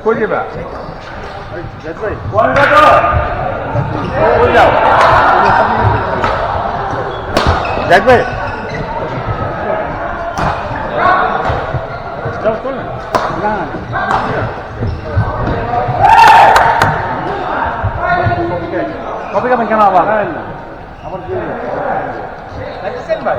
কই যাবা দেখবে কবে যাবেন কেন আবার আবার ভাই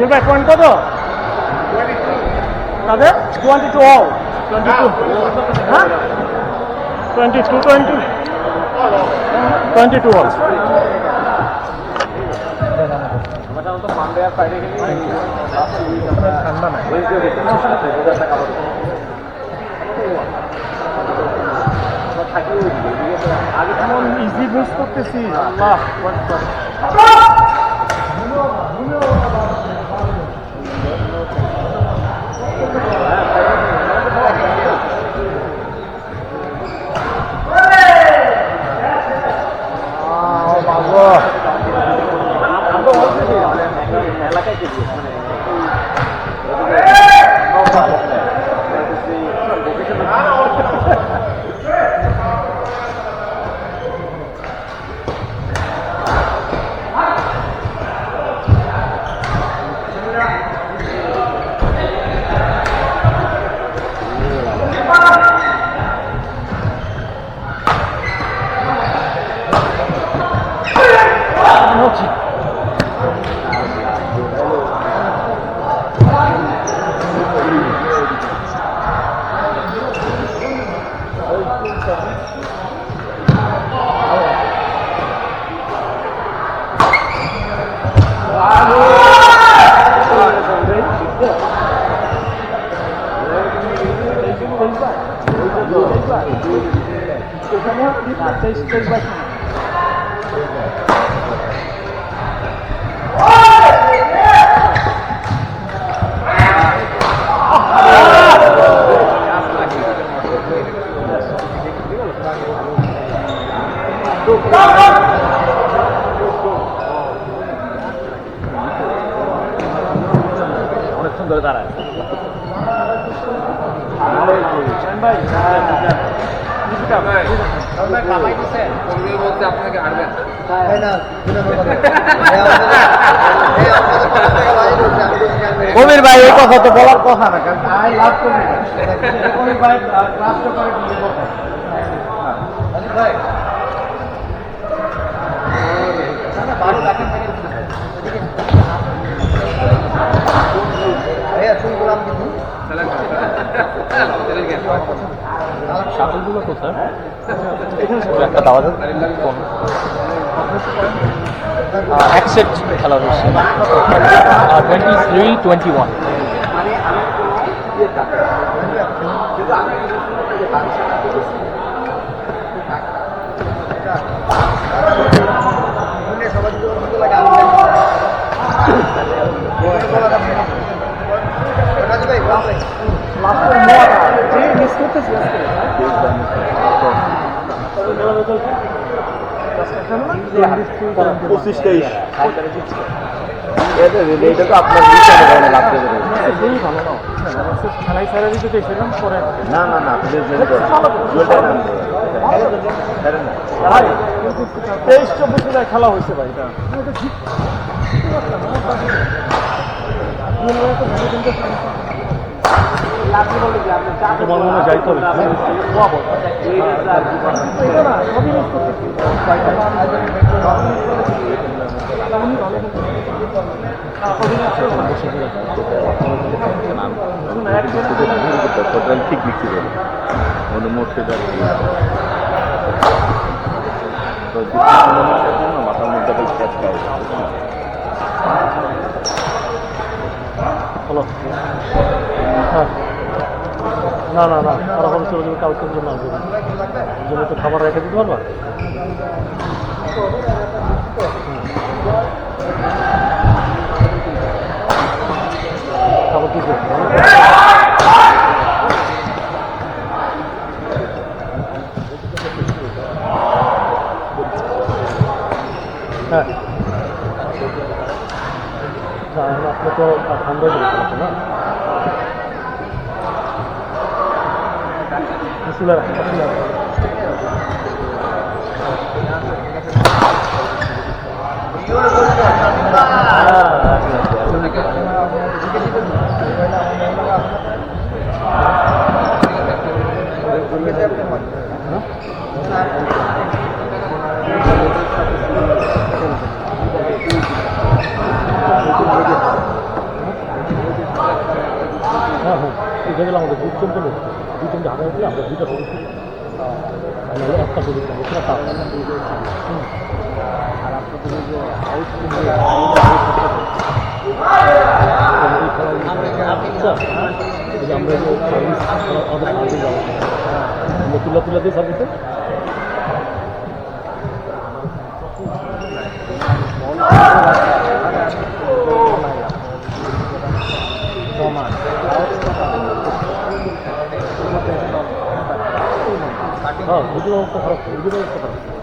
ভাই পয়েন্ট কত? 22 all 22 হ্যাঁ 22 all সাধারণত মানডে আর ফ্রাইডে খেলি ঠান্ডা না থাকি আগে কেমন ইজি বুঝ করতেছি আল্লাহ টাইপের মানে অনেক সুন্দর দাঁড়ায় আপনাকে আনবেন কবির ভাই এই কথা তো বলার কথা না কারণ লাভ করবে কবির ভাই ক্লাসটা করে দিয়ে কথা ভাই ভালো লাগে শাকলগুলো কোথায় একটা দাওয়া এক সেট খেলা হচ্ছে 23-21 25-23 এটা তো আপনার লাভ দেবে খেলাই ছেড়ে দিতে চাইছিলাম পরে না না না 23-24 খেলা হয়েছে ভাই এটা যাইতে হবে ঠিক লিখতে পারে মোর্শেদার মাথার মধ্যে হ্যালো হ্যাঁ না না না আর এখন চলে যাবে কালকের জন্য আসবে জন্য তো খাবার রেখে দিতে পারবা খাবার দিতে হ্যাঁ আপনি তো ঠান্ডা দিয়েছেন না হ্যাঁ হ্যাঁ এটা গেলে আমাদের দুই তিনটে লোক দুই তিনটে হাজার হলে আমরা দুইটা সদস্য একটা সদস্য সেটা তাপ আর আপনাদের যে হাউস আমরা যে সার্ভিস তুলা দিয়ে সার্ভিসে हाँ वीडियो तो खराब वीडियो तो खराब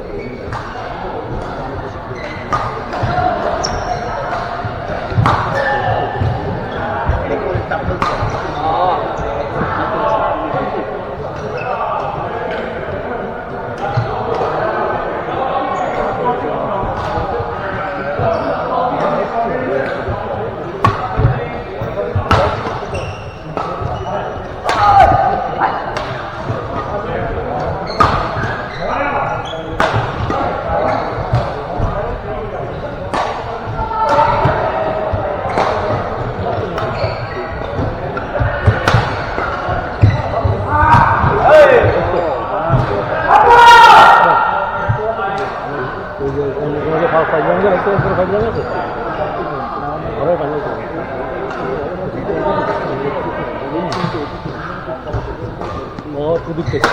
ওদিক থেকে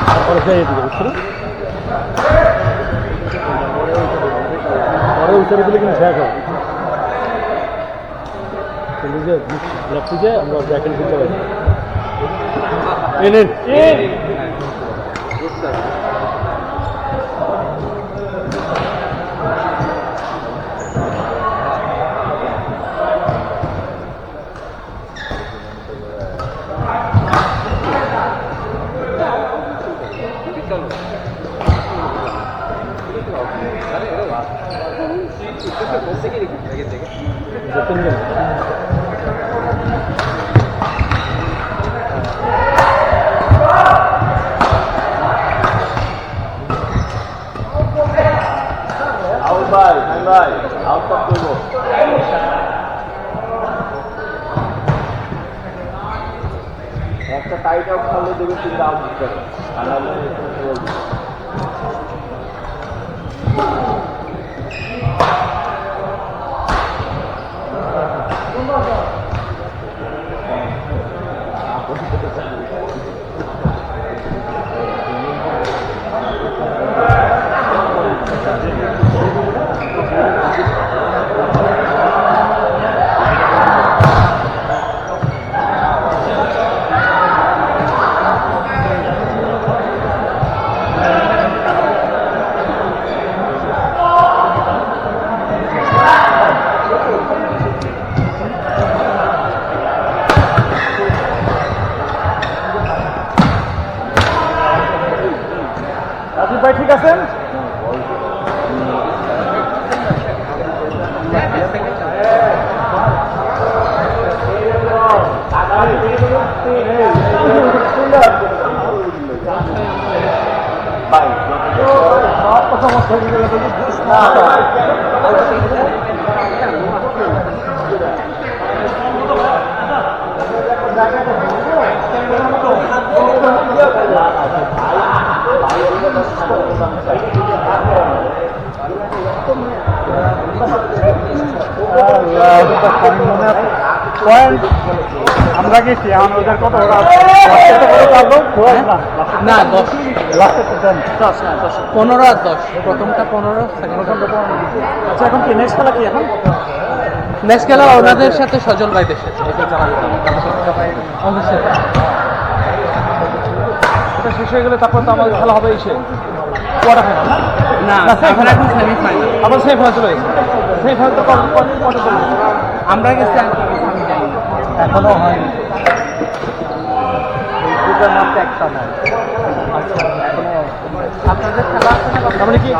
তারপরে যাই এদিকে বুঝছো না পরে উত্তরে দিলে কিন্তু শেষ হবে লেফটে যে আমরা ব্যাকেন্ড দিতে পারি একটা টাইট আউট খেলে দেবে তিনটা আউট দিতে হবে ভাই ঠিক আছেন আমরা গেছি এখন ওদের কত না 15 আর 10 প্রথমটা 15 আচ্ছা এখন কি নেক্সট খেলা কি এখন নেক্সট খেলা ওনাদের সাথে সজল ভাইদের সাথে অবশ্যই এটা শেষ হয়ে গেলে তারপর তো আমাদের খেলা হবে এসে কোয়ার্টার ফাইনাল না এখন সেমিফাইনাল আবার সেমিফাইনাল চলে গেছে সেমিফাইনাল তো আমরা গেছি এখনো হয়নি একটা নয় আপনাদের খেলা আছে না তার মানে কি